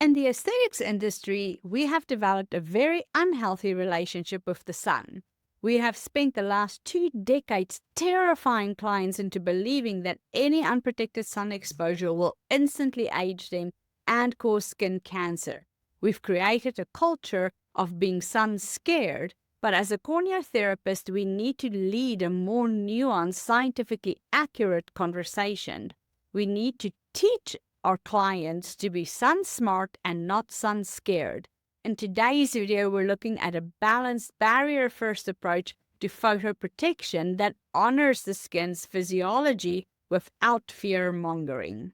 In the aesthetics industry, we have developed a very unhealthy relationship with the sun. We have spent the last 2 decades terrifying clients into believing that any unprotected sun exposure will instantly age them and cause skin cancer. We've created a culture of being sun scared, but as a corneotherapist, we need to lead a more nuanced, scientifically accurate conversation. We need to teach our clients to be sun smart and not sun scared. In today's video, we're looking at a balanced barrier-first approach to photoprotection that honors the skin's physiology without fear-mongering.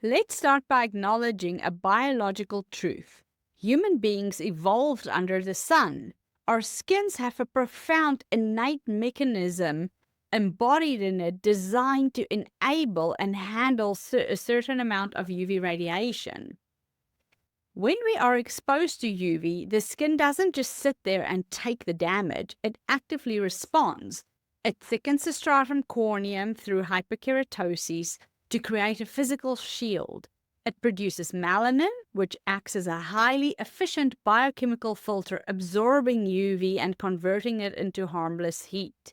Let's start by acknowledging a biological truth. Human beings evolved under the sun. Our skins have a profound innate mechanism embodied in it designed to enable and handle a certain amount of UV radiation. When we are exposed to UV, the skin doesn't just sit there and take the damage, it actively responds. It thickens the stratum corneum through hyperkeratosis to create a physical shield. It produces melanin, which acts as a highly efficient biochemical filter, absorbing UV and converting it into harmless heat.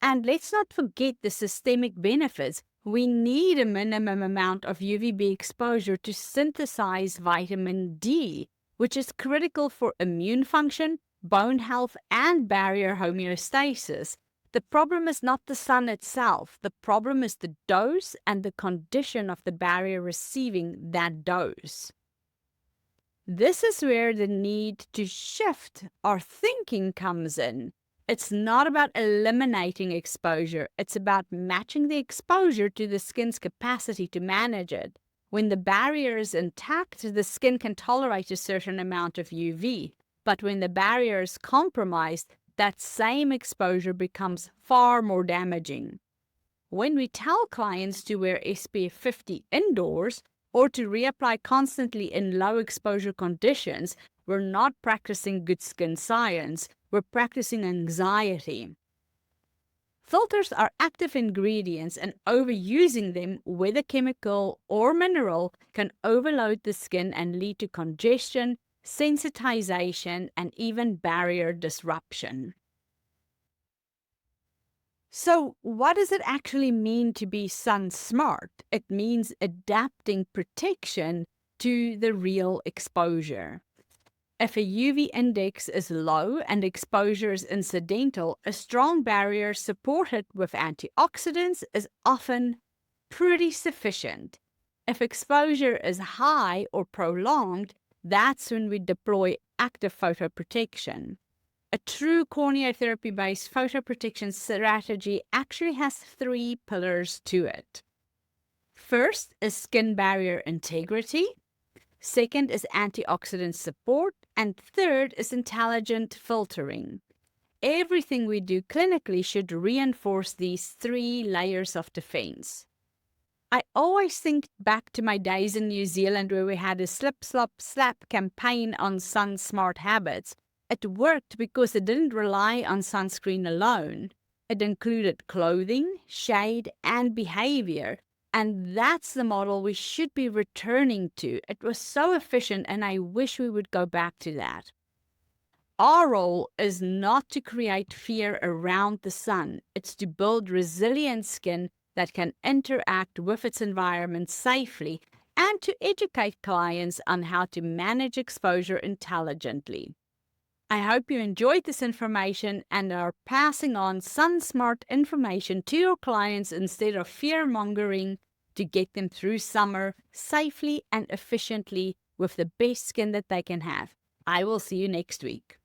And let's not forget the systemic benefits. We need a minimum amount of UVB exposure to synthesize vitamin D, which is critical for immune function, bone health, and barrier homeostasis. The problem is not the sun itself. The problem is the dose and the condition of the barrier receiving that dose. This is where the need to shift our thinking comes in. It's not about eliminating exposure. It's about matching the exposure to the skin's capacity to manage it. When the barrier is intact, the skin can tolerate a certain amount of UV. But when the barrier is compromised, that same exposure becomes far more damaging. When we tell clients to wear SPF 50 indoors or to reapply constantly in low exposure conditions, we're not practicing good skin science. We're practicing anxiety. Filters are active ingredients, and overusing them, whether chemical or mineral, can overload the skin and lead to congestion, sensitization, and even barrier disruption. So, what does it actually mean to be sun smart? It means adapting protection to the real exposure. If a UV index is low and exposure is incidental, a strong barrier supported with antioxidants is often pretty sufficient. If exposure is high or prolonged, that's when we deploy active photoprotection. A true corneotherapy-based photoprotection strategy actually has 3 pillars to it. First is skin barrier integrity. Second is antioxidant support, and third is intelligent filtering. Everything we do clinically should reinforce these 3 layers of defense. I always think back to my days in New Zealand where we had a slip, slop, slap campaign on sun smart habits. It worked because it didn't rely on sunscreen alone. It included clothing, shade, and behavior. And that's the model we should be returning to. It was so efficient, and I wish we would go back to that. Our role is not to create fear around the sun. It's to build resilient skin that can interact with its environment safely and to educate clients on how to manage exposure intelligently. I hope you enjoyed this information and are passing on sun-smart information to your clients instead of fear-mongering to get them through summer safely and efficiently with the best skin that they can have. I will see you next week.